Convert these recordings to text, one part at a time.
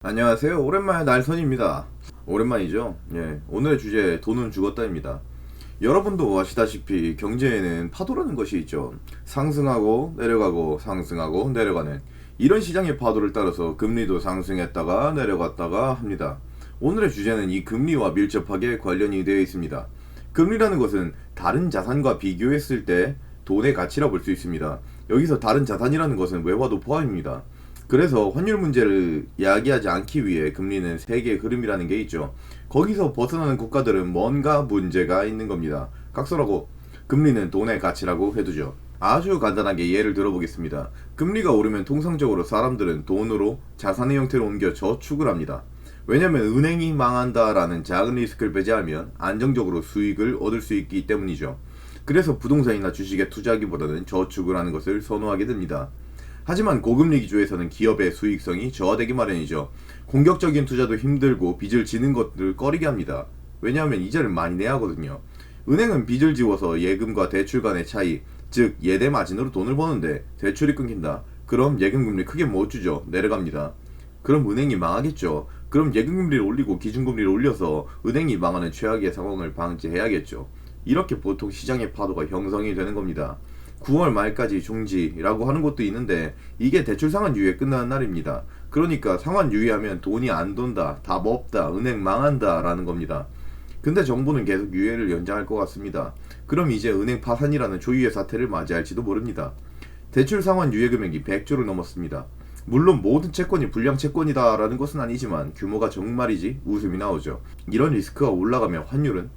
안녕하세요. 오랜만에 날선입니다. 오랜만이죠? 예. 오늘의 주제, 돈은 죽었다입니다. 여러분도 아시다시피 경제에는 파도라는 것이 있죠. 상승하고 내려가고 상승하고 내려가는 이런 시장의 파도를 따라서 금리도 상승했다가 내려갔다가 합니다. 오늘의 주제는 이 금리와 밀접하게 관련이 되어 있습니다. 금리라는 것은 다른 자산과 비교했을 때 돈의 가치라 볼 수 있습니다. 여기서 다른 자산이라는 것은 외화도 포함입니다. 그래서 환율 문제를 이야기하지 않기 위해 금리는 세계의 흐름이라는 게 있죠. 거기서 벗어나는 국가들은 뭔가 문제가 있는 겁니다. 각설하고 금리는 돈의 가치라고 해두죠. 아주 간단하게 예를 들어보겠습니다. 금리가 오르면 통상적으로 사람들은 돈으로 자산의 형태로 옮겨 저축을 합니다. 왜냐면 은행이 망한다라는 작은 리스크를 배제하면 안정적으로 수익을 얻을 수 있기 때문이죠. 그래서 부동산이나 주식에 투자하기보다는 저축을 하는 것을 선호하게 됩니다. 하지만 고금리 기조에서는 기업의 수익성이 저하되기 마련이죠. 공격적인 투자도 힘들고 빚을 지는 것을 꺼리게 합니다. 왜냐하면 이자를 많이 내야 하거든요. 은행은 빚을 지워서 예금과 대출 간의 차이, 즉 예대 마진으로 돈을 버는데 대출이 끊긴다. 그럼 예금금리 크게 못 주죠. 내려갑니다. 그럼 은행이 망하겠죠. 그럼 예금금리를 올리고 기준금리를 올려서 은행이 망하는 최악의 상황을 방지해야겠죠. 이렇게 보통 시장의 파도가 형성이 되는 겁니다. 9월 말까지 중지라고 하는 것도 있는데 이게 대출 상환 유예 끝나는 날입니다. 그러니까 상환 유예하면 돈이 안 돈다, 답 없다, 은행 망한다 라는 겁니다. 근데 정부는 계속 유예를 연장할 것 같습니다. 그럼 이제 은행 파산이라는 초유의 사태를 맞이할지도 모릅니다. 대출 상환 유예 금액이 100조를 넘었습니다. 물론 모든 채권이 불량 채권이다 라는 것은 아니지만 규모가 정말이지 웃음이 나오죠. 이런 리스크가 올라가면 환율은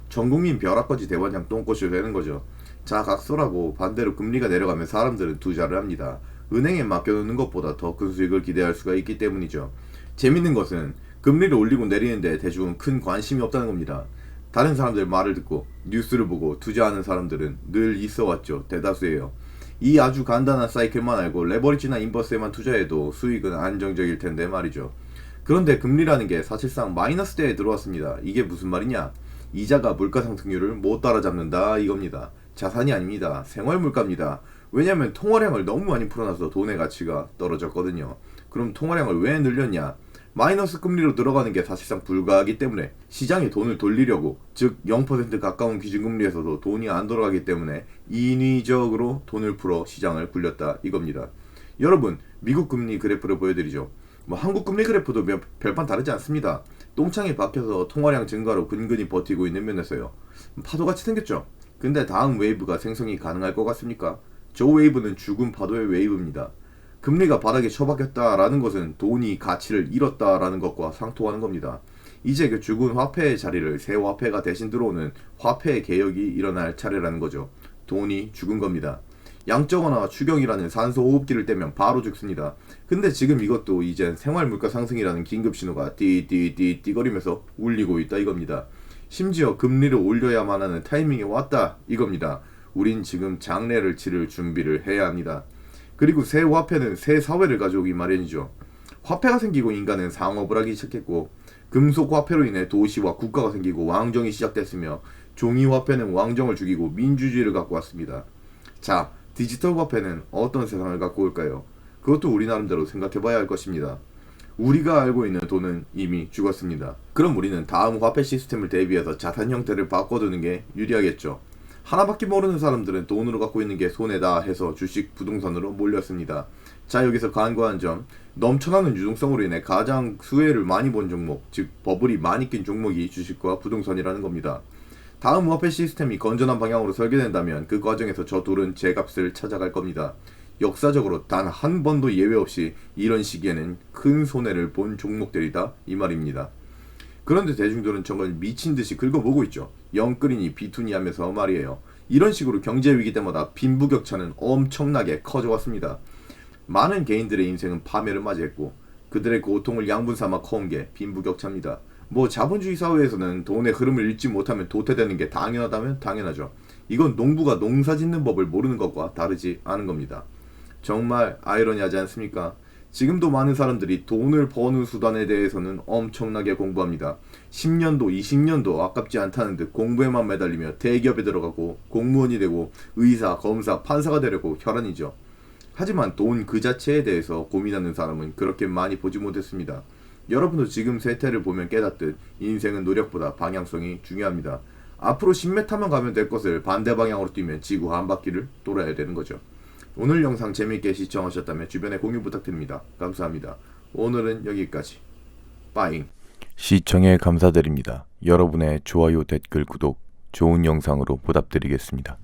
전국민 벼락거지 대환장 똥꼬쇼 되는 거죠. 자, 각설하고 반대로 금리가 내려가면 사람들은 투자를 합니다. 은행에 맡겨놓는 것보다 더 큰 수익을 기대할 수가 있기 때문이죠. 재밌는 것은 금리를 올리고 내리는데 대중은 큰 관심이 없다는 겁니다. 다른 사람들 말을 듣고 뉴스를 보고 투자하는 사람들은 늘 있어왔죠. 대다수예요. 이 아주 간단한 사이클만 알고 레버리지나 인버스에만 투자해도 수익은 안정적일 텐데 말이죠. 그런데 금리라는 게 사실상 마이너스대에 들어왔습니다. 이게 무슨 말이냐? 이자가 물가 상승률을 못 따라잡는다 이겁니다. 자산이 아닙니다. 생활물가입니다. 왜냐면 통화량을 너무 많이 풀어놔서 돈의 가치가 떨어졌거든요. 그럼 통화량을 왜 늘렸냐? 마이너스 금리로 들어가는 게 사실상 불가하기 때문에 시장에 돈을 돌리려고, 즉 0% 가까운 기준금리에서도 돈이 안 돌아가기 때문에 인위적으로 돈을 풀어 시장을 굴렸다 이겁니다. 여러분, 미국 금리 그래프를 보여드리죠. 한국 금리 그래프도 별반 다르지 않습니다. 똥창이 박혀서 통화량 증가로 근근히 버티고 있는 면에서요. 파도같이 생겼죠. 근데 다음 웨이브가 생성이 가능할 것 같습니까? 저 웨이브는 죽은 파도의 웨이브입니다. 금리가 바닥에 처박혔다라는 것은 돈이 가치를 잃었다라는 것과 상통하는 겁니다. 이제 그 죽은 화폐의 자리를 새 화폐가 대신 들어오는 화폐 개혁이 일어날 차례라는 거죠. 돈이 죽은 겁니다. 양적완화 추경이라는 산소 호흡기를 떼면 바로 죽습니다. 근데 지금 이것도 이젠 생활물가 상승이라는 긴급 신호가 띠거리면서 울리고 있다 이겁니다. 심지어 금리를 올려야만 하는 타이밍이 왔다 이겁니다. 우린 지금 장례를 치를 준비를 해야 합니다. 그리고 새 화폐는 새 사회를 가져오기 마련이죠. 화폐가 생기고 인간은 상업을 하기 시작했고, 금속 화폐로 인해 도시와 국가가 생기고 왕정이 시작됐으며, 종이 화폐는 왕정을 죽이고 민주주의를 갖고 왔습니다. 자, 디지털 화폐는 어떤 세상을 갖고 올까요? 그것도 우리 나름대로 생각해봐야 할 것입니다. 우리가 알고 있는 돈은 이미 죽었습니다. 그럼 우리는 다음 화폐 시스템을 대비해서 자산 형태를 바꿔두는 게 유리하겠죠. 하나밖에 모르는 사람들은 돈으로 갖고 있는 게 손해다 해서 주식, 부동산으로 몰렸습니다. 자, 여기서 간과한 점, 넘쳐나는 유동성으로 인해 가장 수혜를 많이 본 종목, 즉 버블이 많이 낀 종목이 주식과 부동산이라는 겁니다. 다음 화폐 시스템이 건전한 방향으로 설계된다면 그 과정에서 저 둘은 제 값을 찾아갈 겁니다. 역사적으로 단 한 번도 예외 없이 이런 시기에는 큰 손해를 본 종목들이다 이 말입니다. 그런데 대중들은 저걸 미친듯이 긁어보고 있죠. 영끌이니 비투니 하면서 말이에요. 이런 식으로 경제위기 때마다 빈부격차는 엄청나게 커져왔습니다. 많은 개인들의 인생은 파멸을 맞이했고 그들의 고통을 양분삼아 커온 게 빈부격차입니다. 자본주의 사회에서는 돈의 흐름을 읽지 못하면 도태되는 게 당연하다면 당연하죠. 이건 농부가 농사 짓는 법을 모르는 것과 다르지 않은 겁니다. 정말 아이러니하지 않습니까? 지금도 많은 사람들이 돈을 버는 수단에 대해서는 엄청나게 공부합니다. 10년도, 20년도 아깝지 않다는 듯 공부에만 매달리며 대기업에 들어가고 공무원이 되고 의사, 검사, 판사가 되려고 혈안이죠. 하지만 돈 그 자체에 대해서 고민하는 사람은 그렇게 많이 보지 못했습니다. 여러분도 지금 세태를 보면 깨닫듯 인생은 노력보다 방향성이 중요합니다. 앞으로 10m만 가면 될 것을 반대 방향으로 뛰면 지구 한 바퀴를 돌아야 되는 거죠. 오늘 영상 재미있게 시청하셨다면 주변에 공유 부탁드립니다. 감사합니다. 오늘은 여기까지. 빠잉. 시청해 감사드립니다. 여러분의 좋아요, 댓글, 구독, 좋은 영상으로 보답드리겠습니다.